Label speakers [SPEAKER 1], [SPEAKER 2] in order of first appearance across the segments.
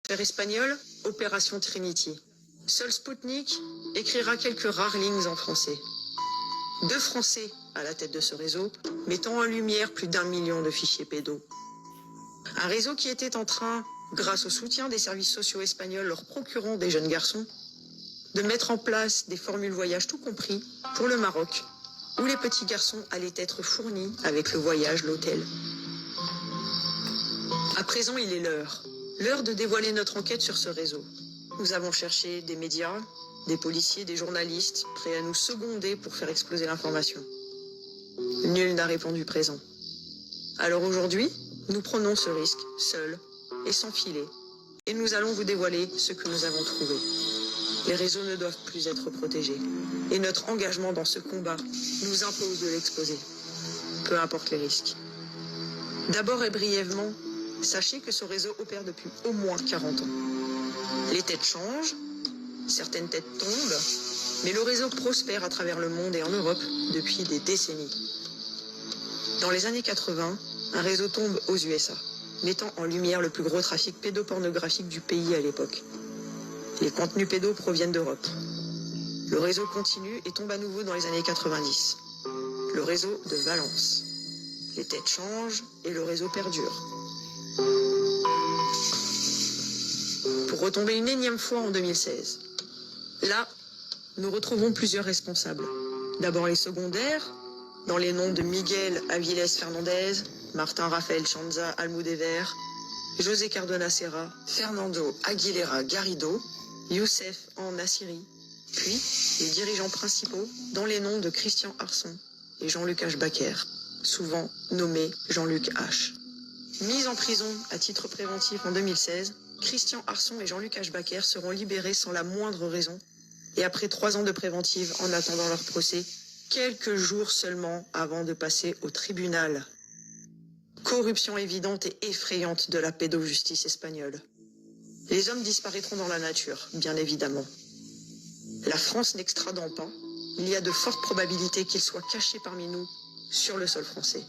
[SPEAKER 1] L'affaire espagnole, Opération Trinity. Seul Spoutnik écrira quelques rares lignes en français. 2 Français à la tête de ce réseau, mettant en lumière plus d'1 million de fichiers pédos. Un réseau qui était en train, grâce au soutien des services sociaux espagnols leur procurant des jeunes garçons, de mettre en place des formules voyage tout compris pour le Maroc, où les petits garçons allaient être fournis avec le voyage, l'hôtel. À présent, il est l'heure de dévoiler notre enquête sur ce réseau. Nous avons cherché des médias, des policiers, des journalistes, prêts à nous seconder pour faire exploser l'information. Nul n'a répondu présent. Alors aujourd'hui, nous prenons ce risque, seuls et sans filet, et nous allons vous dévoiler ce que nous avons trouvé. Les réseaux ne doivent plus être protégés, et notre engagement dans ce combat nous impose de l'exposer, peu importe les risques. D'abord et brièvement, sachez que ce réseau opère depuis au moins 40 ans. Les têtes changent, certaines têtes tombent, mais le réseau prospère à travers le monde et en Europe depuis des décennies. Dans les années 80, un réseau tombe aux USA, mettant en lumière le plus gros trafic pédopornographique du pays à l'époque. Les contenus pédos proviennent d'Europe. Le réseau continue et tombe à nouveau dans les années 90. Le réseau de Valence. Les têtes changent et le réseau perdure. Pour retomber une énième fois en 2016. Là, nous retrouvons plusieurs responsables. D'abord les secondaires, dans les noms de Miguel Aviles Fernandez, Martin Rafael Chanza Almudever, José Cardona Serra, Fernando Aguilera Garrido, Youssef en Nassiri, puis les dirigeants principaux dans les noms de Christian Arson et Jean-Luc H. Baker, souvent nommé Jean-Luc H. Mis en prison à titre préventif en 2016, Christian Arson et Jean-Luc H. Baker seront libérés sans la moindre raison et après 3 ans de préventive en attendant leur procès, quelques jours seulement avant de passer au tribunal. Corruption évidente et effrayante de la pédojustice espagnole. Les hommes disparaîtront dans la nature, bien évidemment. La France n'extradant pas, il y a de fortes probabilités qu'ils soient cachés parmi nous sur le sol français.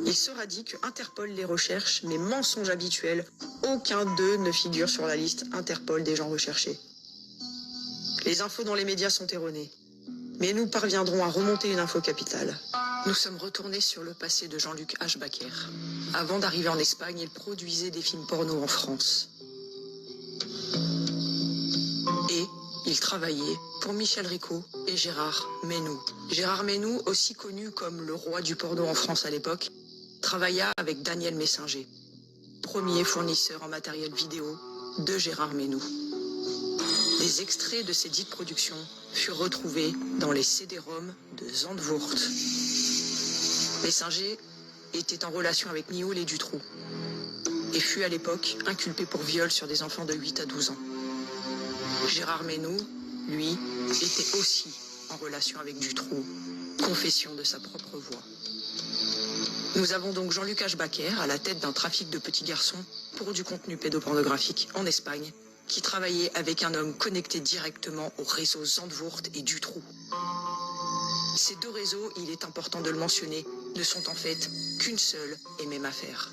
[SPEAKER 1] Il sera dit que Interpol les recherche, mais mensonge habituel, aucun d'eux ne figure sur la liste Interpol des gens recherchés. Les infos dans les médias sont erronées, mais nous parviendrons à remonter une info capitale. Nous sommes retournés sur le passé de Jean-Luc H. Baker. Avant d'arriver en Espagne, il produisait des films porno en France. Et il travaillait pour Michel Rico et Gérard Menou. Gérard Menou, aussi connu comme le roi du porno en France à l'époque, travailla avec Daniel Messinger, premier fournisseur en matériel vidéo de Gérard Menou. Des extraits de ces dites productions furent retrouvés dans les CD-ROM de Zandvoort. Messinger était en relation avec Nioul et Dutroux et fut à l'époque inculpé pour viol sur des enfants de 8 à 12 ans. Gérard Menou, lui, était aussi en relation avec Dutroux, confession de sa propre voix. Nous avons donc Jean-Luc H. Baker à la tête d'un trafic de petits garçons pour du contenu pédopornographique en Espagne, qui travaillait avec un homme connecté directement au réseau Zandvoort et Dutroux. Ces 2 réseaux, il est important de le mentionner, ne sont en fait qu'une seule et même affaire.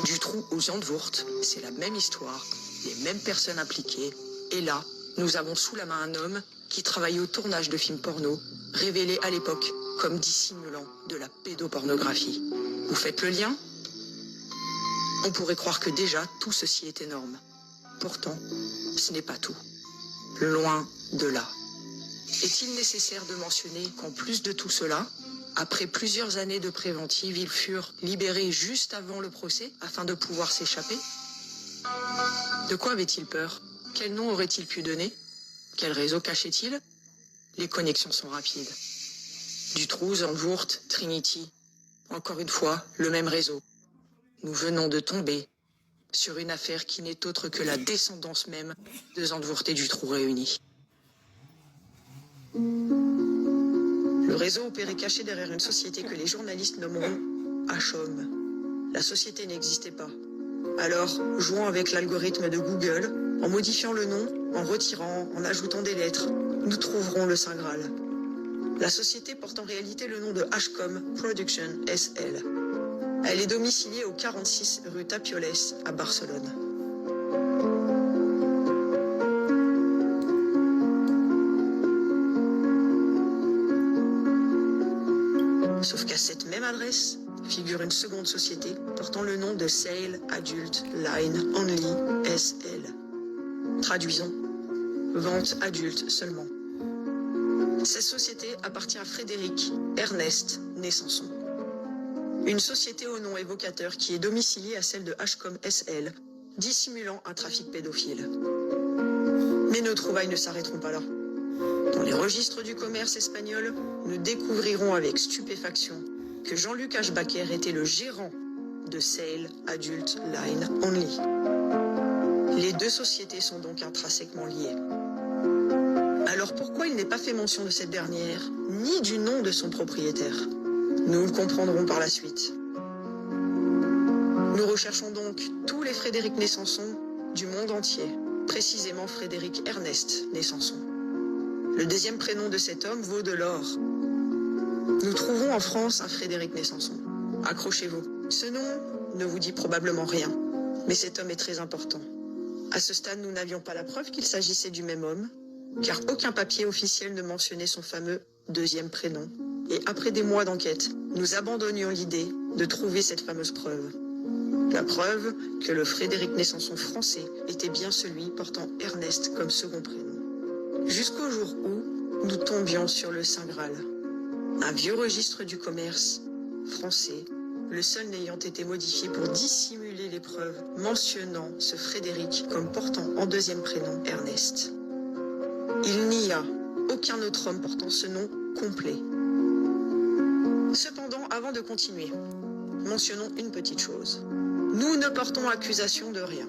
[SPEAKER 1] Dutroux ou Zandvoort, c'est la même histoire, les mêmes personnes impliquées, et là, nous avons sous la main un homme qui travaillait au tournage de films porno, révélés à l'époque comme dissimulant de la pédopornographie. Vous faites le lien ? On pourrait croire que déjà tout ceci est énorme. Pourtant, ce n'est pas tout. Loin de là. Est-il nécessaire de mentionner qu'en plus de tout cela, après plusieurs années de préventive, ils furent libérés juste avant le procès afin de pouvoir s'échapper ? De quoi avait-il peur ? Quel nom aurait-il pu donner ? Quel réseau cachait-il ? Les connexions sont rapides. Dutroux, Zandvoort, Trinity. Encore une fois, le même réseau. Nous venons de tomber sur une affaire qui n'est autre que la descendance même de Zandvoort et Dutroux réunis. Le réseau opérait caché derrière une société que les journalistes nommeront HOM. La société n'existait pas. Alors, jouant avec l'algorithme de Google, en modifiant le nom, en retirant, en ajoutant des lettres, nous trouverons le Saint Graal. La société porte en réalité le nom de HCOM Production SL. Elle est domiciliée au 46 rue Tapioles à Barcelone. Sauf qu'à cette même adresse figure une seconde société portant le nom de Sale Adult Line Only SL. Traduisons, vente adulte seulement. Cette société appartient à Frédéric Ernest né Sanson. Une société au nom évocateur qui est domiciliée à celle de Hcom SL, dissimulant un trafic pédophile. Mais nos trouvailles ne s'arrêteront pas là. Dans les registres du commerce espagnol, nous découvrirons avec stupéfaction que Jean-Luc Ashbaker était le gérant de Sale Adult Line Only. Les deux sociétés sont donc intrinsèquement liées. Alors pourquoi il n'est pas fait mention de cette dernière, ni du nom de son propriétaire? Nous le comprendrons par la suite. Nous recherchons donc tous les Frédéric né Sanson du monde entier, précisément Frédéric Ernest né Sanson. Le deuxième prénom de cet homme vaut de l'or. Nous trouvons en France un Frédéric né Sanson. Accrochez-vous. Ce nom ne vous dit probablement rien, mais cet homme est très important. À ce stade, nous n'avions pas la preuve qu'il s'agissait du même homme, car aucun papier officiel ne mentionnait son fameux deuxième prénom. Et après des mois d'enquête, nous abandonnions l'idée de trouver cette fameuse preuve. La preuve que le Frédéric né Sanson français était bien celui portant Ernest comme second prénom. Jusqu'au jour où nous tombions sur le Saint Graal. Un vieux registre du commerce français, le seul n'ayant été modifié pour dissimuler les preuves mentionnant ce Frédéric comme portant en deuxième prénom Ernest. Il n'y a aucun autre homme portant ce nom complet. Cependant, avant de continuer, mentionnons une petite chose. Nous ne portons accusation de rien.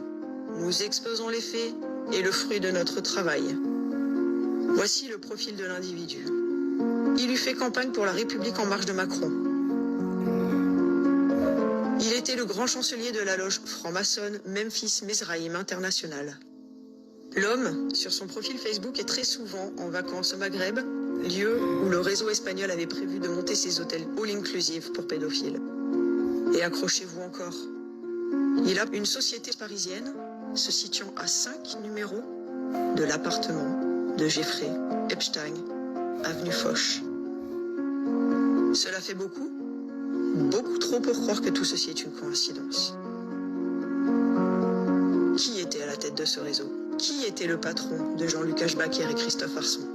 [SPEAKER 1] Nous exposons les faits et le fruit de notre travail. Voici le profil de l'individu. Il eut fait campagne pour la République en marche de Macron. Il était le grand chancelier de la loge franc-maçonne Memphis Mizraïm International. L'homme, sur son profil Facebook, est très souvent en vacances au Maghreb, lieu où le réseau espagnol avait prévu de monter ses hôtels all-inclusive pour pédophiles. Et accrochez-vous encore. Il a une société parisienne se situant à 5 numéros de l'appartement de Jeffrey Epstein, avenue Foch. Cela fait beaucoup, beaucoup trop pour croire que tout ceci est une coïncidence. Qui était à la tête de ce réseau? Qui était le patron de Jean-Luc Ashbaker et Christophe Arson?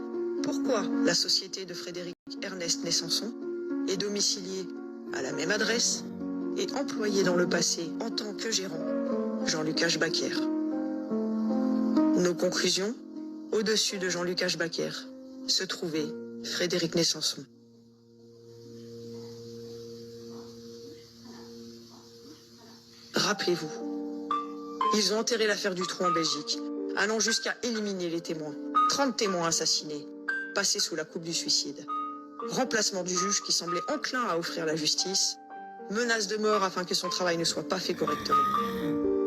[SPEAKER 1] Pourquoi la société de Frédéric Ernest né Sanson est domiciliée à la même adresse et employée dans le passé en tant que gérant Jean-Luc Ashbaker? Nos conclusions: au-dessus de Jean-Luc Ashbaker se trouvait Frédéric né Sanson. Rappelez-vous, ils ont enterré l'affaire du Trou en Belgique, allant jusqu'à éliminer les témoins. 30 témoins assassinés, passés sous la coupe du suicide. Remplacement du juge qui semblait enclin à offrir la justice. Menace de mort afin que son travail ne soit pas fait correctement.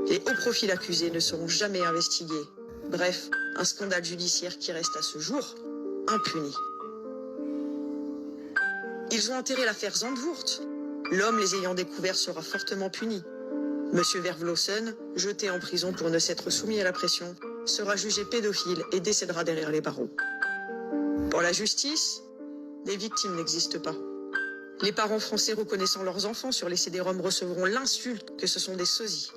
[SPEAKER 1] Les hauts profils accusés ne seront jamais investigués. Bref, un scandale judiciaire qui reste à ce jour impuni. Ils ont enterré l'affaire Zandvoort. L'homme les ayant découverts sera fortement puni. Monsieur Vervlossen, jeté en prison pour ne s'être soumis à la pression, sera jugé pédophile et décédera derrière les barreaux. Pour la justice, les victimes n'existent pas. Les parents français reconnaissant leurs enfants sur les CD-ROM recevront l'insulte que ce sont des sosies.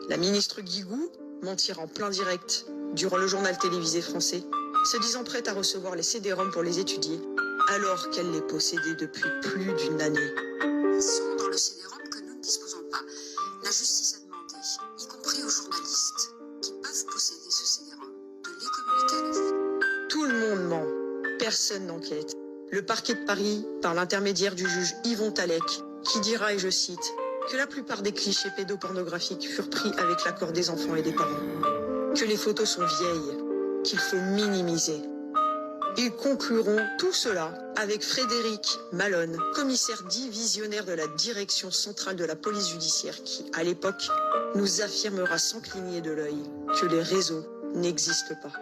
[SPEAKER 1] La ministre Guigou mentira en plein direct durant le journal télévisé français, se disant prête à recevoir les CD-ROM pour les étudier, alors qu'elle les possédait depuis plus d'une année. Ils sont dans le CD-ROM que nous ne disposons pas. La justice a demandé, y compris aux journalistes, qui peuvent posséder ce CD-ROM, de les communiquer à nous. Tout le monde ment. Personne n'enquête. Le parquet de Paris, par l'intermédiaire du juge Yvon Talec, qui dira, et je cite, que la plupart des clichés pédopornographiques furent pris avec l'accord des enfants et des parents, que les photos sont vieilles, qu'il faut minimiser. Ils concluront tout cela avec Frédéric Malone, commissaire divisionnaire de la direction centrale de la police judiciaire qui, à l'époque, nous affirmera sans cligner de l'œil que les réseaux n'existent pas.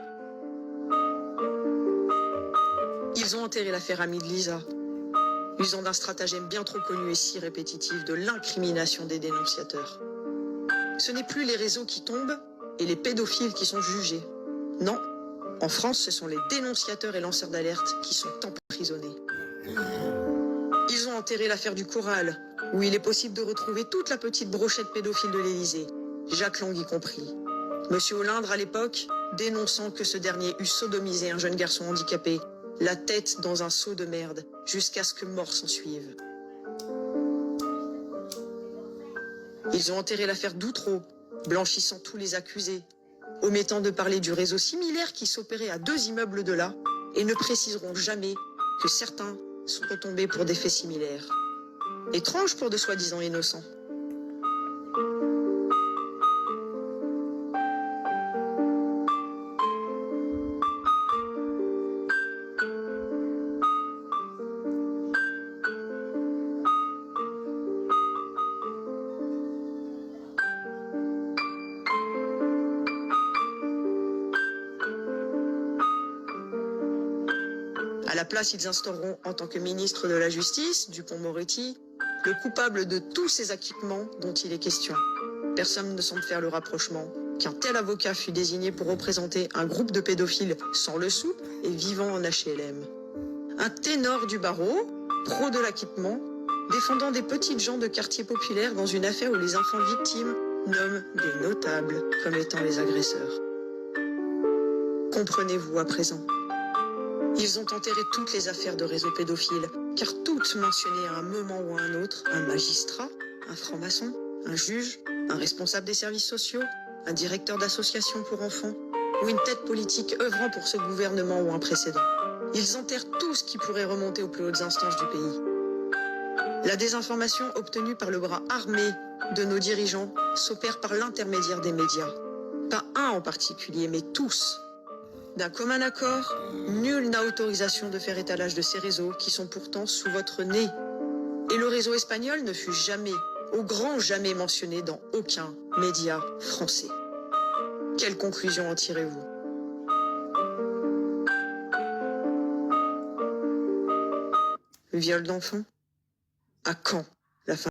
[SPEAKER 1] Ils ont enterré l'affaire Ami de Lisa, usant d'un stratagème bien trop connu et si répétitif de l'incrimination des dénonciateurs. Ce n'est plus les réseaux qui tombent et les pédophiles qui sont jugés. Non, en France, ce sont les dénonciateurs et lanceurs d'alerte qui sont emprisonnés. Ils ont enterré l'affaire du Corral, où il est possible de retrouver toute la petite brochette pédophile de l'Élysée, Jacques Lang y compris. Monsieur Olindre, à l'époque, dénonçant que ce dernier eût sodomisé un jeune garçon handicapé, la tête dans un seau de merde, jusqu'à ce que mort s'en suive. Ils ont enterré l'affaire d'Outreau, blanchissant tous les accusés, omettant de parler du réseau similaire qui s'opérait à 2 immeubles de là, et ne préciseront jamais que certains sont retombés pour des faits similaires. Étrange pour de soi-disant innocents. À la place, ils instaureront, en tant que ministre de la Justice, Dupond-Moretti, le coupable de tous ces acquittements dont il est question. Personne ne semble faire le rapprochement qu'un tel avocat fut désigné pour représenter un groupe de pédophiles sans le sou et vivant en HLM. Un ténor du barreau, pro de l'acquittement, défendant des petites gens de quartier populaire dans une affaire où les enfants victimes nomment des notables comme étant les agresseurs. Comprenez-vous à présent ? Ils ont enterré toutes les affaires de réseaux pédophiles, car toutes mentionnaient à un moment ou à un autre un magistrat, un franc-maçon, un juge, un responsable des services sociaux, un directeur d'association pour enfants, ou une tête politique œuvrant pour ce gouvernement ou un précédent. Ils enterrent tout ce qui pourrait remonter aux plus hautes instances du pays. La désinformation obtenue par le bras armé de nos dirigeants s'opère par l'intermédiaire des médias. Pas un en particulier, mais tous. D'un commun accord, nul n'a autorisation de faire étalage de ces réseaux qui sont pourtant sous votre nez. Et le réseau espagnol ne fut jamais, au grand jamais mentionné dans aucun média français. Quelle conclusion en tirez-vous ? Viol d'enfants ? À quand ?